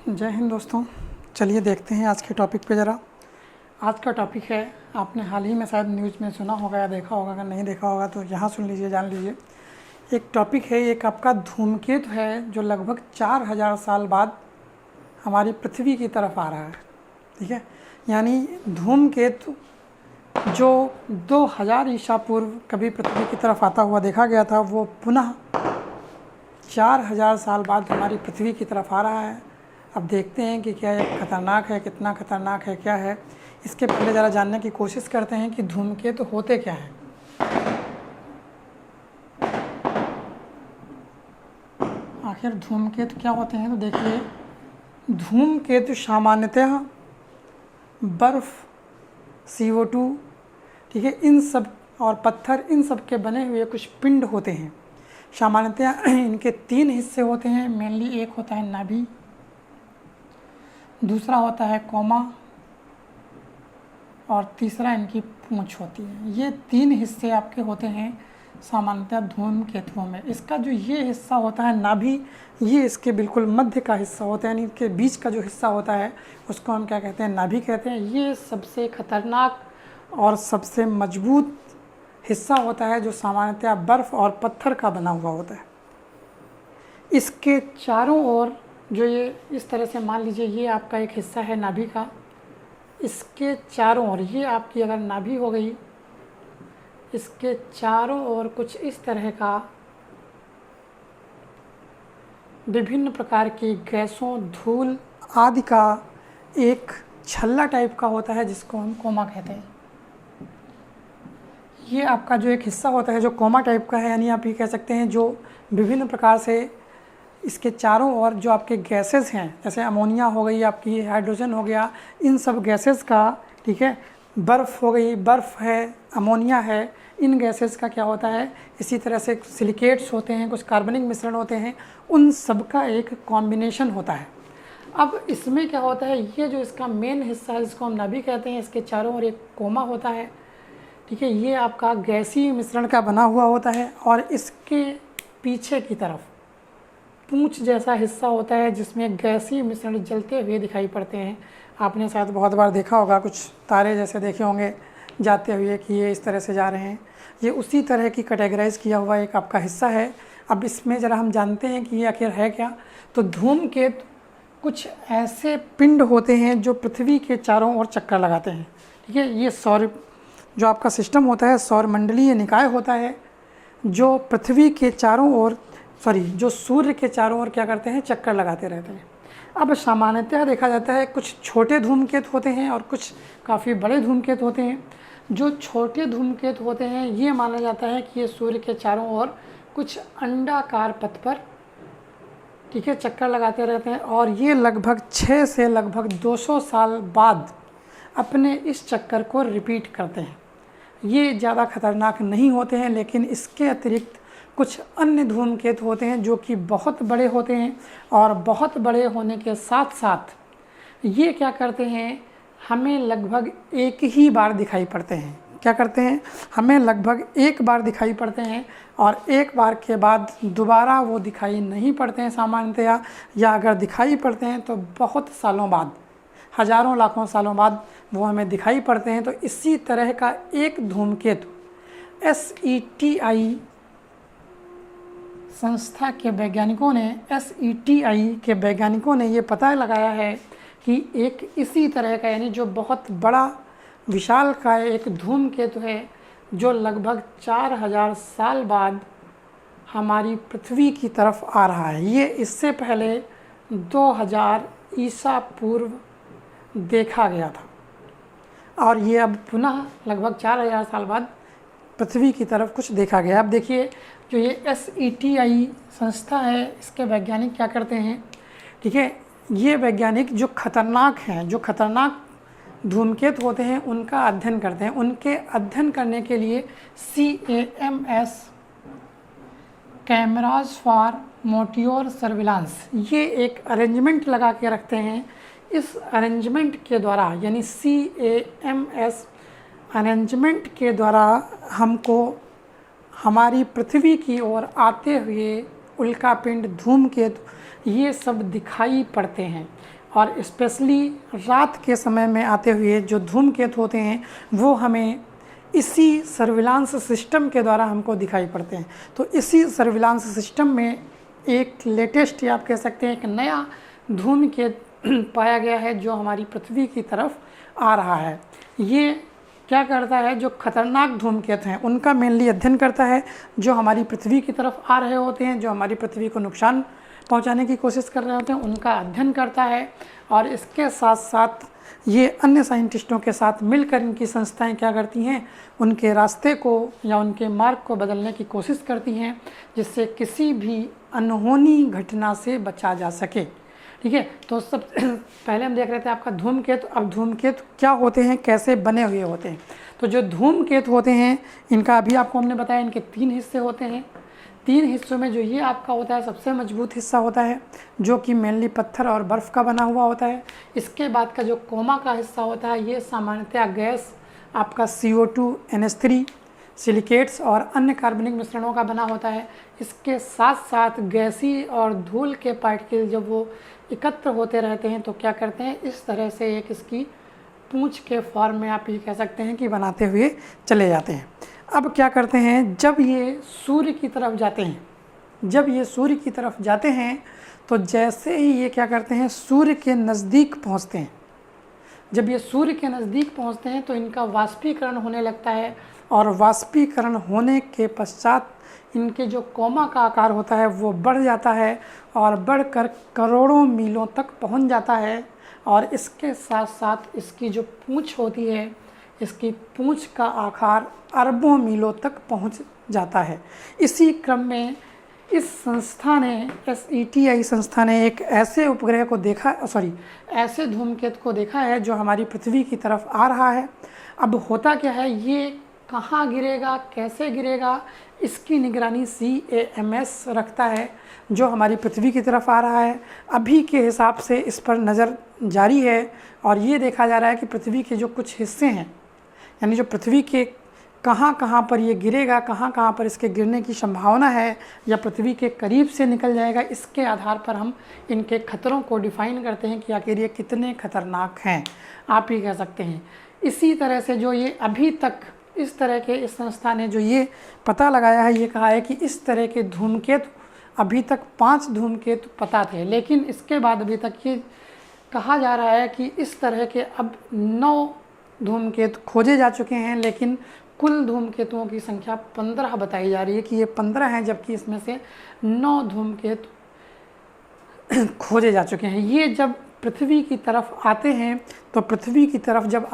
जय हिंद दोस्तों। चलिए देखते हैं आज के टॉपिक पे ज़रा। आज का टॉपिक है, आपने हाल ही में शायद न्यूज़ में सुना होगा या देखा होगा, अगर नहीं देखा होगा तो यहाँ सुन लीजिए, जान लीजिए। एक टॉपिक है, एक आपका धूमकेतु है जो लगभग 4000 साल बाद हमारी पृथ्वी की तरफ आ रहा है। ठीक है, यानी धूमकेतु जो 2000 ईसा पूर्व कभी पृथ्वी की तरफ आता हुआ देखा गया था, वो पुनः 4000 साल बाद हमारी पृथ्वी की तरफ आ रहा है। अब देखते हैं कि क्या ये खतरनाक है, कितना खतरनाक है, क्या है। इसके पहले ज़रा जानने की कोशिश करते हैं कि धूमकेतु होते क्या हैं। आखिर धूमकेतु क्या होते हैं, तो देखिए, धूमकेतु सामान्यतः बर्फ़, CO2, ठीक है, इन सब और पत्थर, इन सब के बने हुए कुछ पिंड होते हैं। सामान्यतः इनके 3 हिस्से होते हैं मेनली। एक होता है नाभि, दूसरा होता है कोमा, और तीसरा इनकी पूंछ होती है। ये 3 हिस्से आपके होते हैं सामान्यतः धूमकेतुओं में। इसका जो ये हिस्सा होता है नाभि, ये इसके बिल्कुल मध्य का हिस्सा होता है, यानी इनके बीच का जो हिस्सा होता है उसको हम क्या कहते हैं, नाभि कहते हैं। ये सबसे खतरनाक और सबसे मजबूत हिस्सा होता है जो सामान्यतः बर्फ़ और पत्थर का बना हुआ होता है। इसके चारों ओर जो ये इस तरह से मान लीजिए, ये आपका एक हिस्सा है नाभि का। इसके चारों ओर, ये आपकी अगर नाभि हो गई, इसके चारों ओर कुछ इस तरह का विभिन्न प्रकार की गैसों, धूल आदि का एक छल्ला टाइप का होता है जिसको हम कोमा कहते हैं। ये आपका जो एक हिस्सा होता है जो कोमा टाइप का है, यानी आप ये कह सकते हैं जो विभिन्न प्रकार से इसके चारों ओर जो आपके गैसेस हैं, जैसे अमोनिया हो गई, आपकी हाइड्रोजन हो गया, इन सब गैसेस का, ठीक है, बर्फ़ हो गई, बर्फ़ है, अमोनिया है, इन गैसेस का क्या होता है, इसी तरह से सिलिकेट्स होते हैं, कुछ कार्बनिक मिश्रण होते हैं, उन सब का एक कॉम्बिनेशन होता है। अब इसमें क्या होता है, ये जो इसका मेन हिस्सा है जिसको हम नाभि कहते हैं, इसके चारों ओर एक कोमा होता है। ठीक है, ये आपका गैसीय मिश्रण का बना हुआ होता है, और इसके पीछे की तरफ पूंछ जैसा हिस्सा होता है जिसमें गैसीय मिश्रण जलते हुए दिखाई पड़ते हैं। आपने शायद बहुत बार देखा होगा, कुछ तारे जैसे देखे होंगे जाते हुए कि ये इस तरह से जा रहे हैं। ये उसी तरह की कैटेगराइज किया हुआ एक आपका हिस्सा है। अब इसमें ज़रा हम जानते हैं कि ये आखिर है क्या। तो धूमकेतु कुछ ऐसे पिंड होते हैं जो पृथ्वी के चारों ओर चक्कर लगाते हैं। ठीक है, ये सौर जो आपका सिस्टम होता है, सौरमंडलीय निकाय होता है जो पृथ्वी के चारों ओर, जो सूर्य के चारों ओर क्या करते हैं, चक्कर लगाते रहते हैं। अब सामान्यतः देखा जाता है कुछ छोटे धूमकेतु होते हैं और कुछ काफ़ी बड़े धूमकेतु होते हैं। जो छोटे धूमकेतु होते हैं, ये माना जाता है कि ये सूर्य के चारों ओर कुछ अंडाकार पथ पर, ठीक है, चक्कर लगाते रहते हैं, और ये लगभग 6 से लगभग 200 साल बाद अपने इस चक्कर को रिपीट करते हैं। ये ज़्यादा खतरनाक नहीं होते हैं, लेकिन इसके अतिरिक्त कुछ अन्य धूमकेतु होते हैं जो कि बहुत बड़े होते हैं, और बहुत बड़े होने के साथ साथ ये क्या करते हैं, हमें लगभग एक ही बार दिखाई पड़ते हैं। क्या करते हैं, हमें लगभग एक बार दिखाई पड़ते हैं, और एक बार के बाद दोबारा वो दिखाई नहीं पड़ते हैं सामान्यतया, या अगर दिखाई पड़ते हैं तो बहुत सालों बाद, हज़ारों लाखों सालों बाद वो हमें दिखाई पड़ते हैं। तो इसी तरह का एक धूमकेतु SETI संस्था के वैज्ञानिकों ने, SETI के वैज्ञानिकों ने ये पता लगाया है कि एक इसी तरह का, यानी जो बहुत बड़ा विशाल का एक धूमकेतु है जो लगभग 4000 साल बाद हमारी पृथ्वी की तरफ आ रहा है। ये इससे पहले 2000 ईसा पूर्व देखा गया था, और ये अब पुनः लगभग 4000 साल बाद पृथ्वी की तरफ कुछ देखा गया। अब देखिए, जो ये SETI संस्था है, इसके वैज्ञानिक क्या करते हैं, ठीक है, ये वैज्ञानिक जो खतरनाक हैं, जो खतरनाक धूमकेतु होते हैं, उनका अध्ययन करते हैं। उनके अध्ययन करने के लिए CAMS, कैमराज फॉर मोटियोर सर्विलांस, ये एक अरेंजमेंट लगा के रखते हैं। इस अरेंजमेंट के द्वारा, यानी CAMS अरेंजमेंट के द्वारा हमको हमारी पृथ्वी की ओर आते हुए उल्कापिंड, धूमकेतु ये सब दिखाई पड़ते हैं। और स्पेशली रात के समय में आते हुए जो धूमकेतु होते हैं वो हमें इसी सर्विलांस सिस्टम के द्वारा हमको दिखाई पड़ते हैं। तो इसी सर्विलांस सिस्टम में एक लेटेस्ट या आप कह सकते हैं एक नया धूमकेतु पाया गया है जो हमारी पृथ्वी की तरफ आ रहा है। ये क्या करता है, जो खतरनाक धूमकेतु हैं उनका मेनली अध्ययन करता है, जो हमारी पृथ्वी की तरफ आ रहे होते हैं, जो हमारी पृथ्वी को नुकसान पहुंचाने की कोशिश कर रहे होते हैं, उनका अध्ययन करता है। और इसके साथ साथ ये अन्य साइंटिस्टों के साथ मिलकर इनकी संस्थाएं क्या करती हैं, उनके रास्ते को या उनके मार्ग को बदलने की कोशिश करती हैं, जिससे किसी भी अनहोनी घटना से बचा जा सके। ठीक है, तो सब पहले हम देख रहे थे आपका धूमकेतु। अब धूमकेतु क्या होते हैं, कैसे बने हुए होते हैं। तो जो धूमकेतु होते हैं इनका अभी आपको हमने बताया, इनके 3 हिस्से होते हैं। 3 हिस्सों में जो ये आपका होता है सबसे मजबूत हिस्सा होता है, जो कि मेनली पत्थर और बर्फ़ का बना हुआ होता है। इसके बाद का जो कोमा का हिस्सा होता है ये सामान्यतः गैस आपका CO2, NH3, सिलिकेट्स और अन्य कार्बनिक मिश्रणों का बना होता है। इसके साथ साथ गैसी और धूल के पार्टिकल जब वो एकत्र होते रहते हैं तो क्या करते हैं, इस तरह से एक इसकी पूंछ के फॉर्म में आप ये कह सकते हैं कि बनाते हुए चले जाते हैं। अब क्या करते हैं, जब ये सूर्य की तरफ जाते हैं, तो जैसे ही ये क्या करते हैं, सूर्य के नज़दीक पहुंचते हैं। जब ये सूर्य के नज़दीक पहुंचते हैं तो इनका वाष्पीकरण होने लगता है, और वाष्पीकरण होने के पश्चात इनके जो कोमा का आकार होता है वो बढ़ जाता है और बढ़कर करोड़ों मीलों तक पहुंच जाता है। और इसके साथ साथ इसकी जो पूंछ होती है, इसकी पूंछ का आकार अरबों मीलों तक पहुंच जाता है। इसी क्रम में इस संस्था ने, SETI संस्था ने एक ऐसे उपग्रह को ऐसे धूमकेतु को देखा है जो हमारी पृथ्वी की तरफ आ रहा है। अब होता क्या है, ये कहाँ गिरेगा, कैसे गिरेगा, इसकी निगरानी CAMS रखता है, जो हमारी पृथ्वी की तरफ आ रहा है। अभी के हिसाब से इस पर नज़र जारी है और ये देखा जा रहा है कि पृथ्वी के जो कुछ हिस्से हैं, यानी जो पृथ्वी के कहाँ पर ये गिरेगा, कहाँ पर इसके गिरने की संभावना है या पृथ्वी के करीब से निकल जाएगा, इसके आधार पर हम इनके खतरों को डिफ़ाइन करते हैं कि आखिर ये कितने खतरनाक हैं, आप ही कह सकते हैं। इसी तरह से जो ये अभी तक इस तरह के, इस संस्था ने जो ये पता लगाया है, ये कहा है कि इस तरह के धूमकेतु अभी तक 5 धूमकेतु पता थे, लेकिन इसके बाद अभी तक ये कहा जा रहा है कि इस तरह के अब 9 धूमकेतु खोजे जा चुके हैं, लेकिन कुल धूमकेतुओं की संख्या 15 बताई जा रही है कि ये 15 हैं, जबकि इसमें से 9 धूमकेतु खोजे जा चुके हैं। ये जब पृथ्वी की तरफ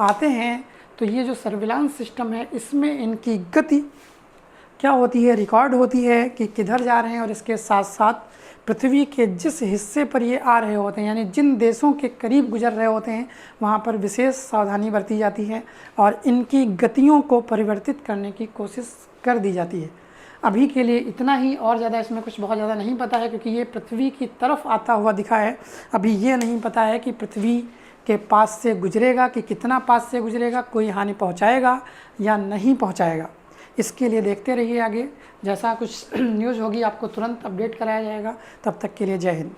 आते हैं तो ये जो सर्विलांस सिस्टम है इसमें इनकी गति क्या होती है, रिकॉर्ड होती है कि किधर जा रहे हैं, और इसके साथ साथ पृथ्वी के जिस हिस्से पर ये आ रहे होते हैं, यानी जिन देशों के करीब गुजर रहे होते हैं, वहाँ पर विशेष सावधानी बरती जाती है और इनकी गतियों को परिवर्तित करने की कोशिश कर दी जाती है। अभी के लिए इतना ही, और ज़्यादा इसमें कुछ बहुत ज़्यादा नहीं पता है, क्योंकि ये पृथ्वी की तरफ आता हुआ दिखा है। अभी ये नहीं पता है कि पृथ्वी के पास से गुजरेगा, कि कितना पास से गुजरेगा, कोई हानि पहुंचाएगा या नहीं पहुंचाएगा। इसके लिए देखते रहिए आगे, जैसा कुछ न्यूज़ होगी आपको तुरंत अपडेट कराया जाएगा। तब तक के लिए जय हिंद।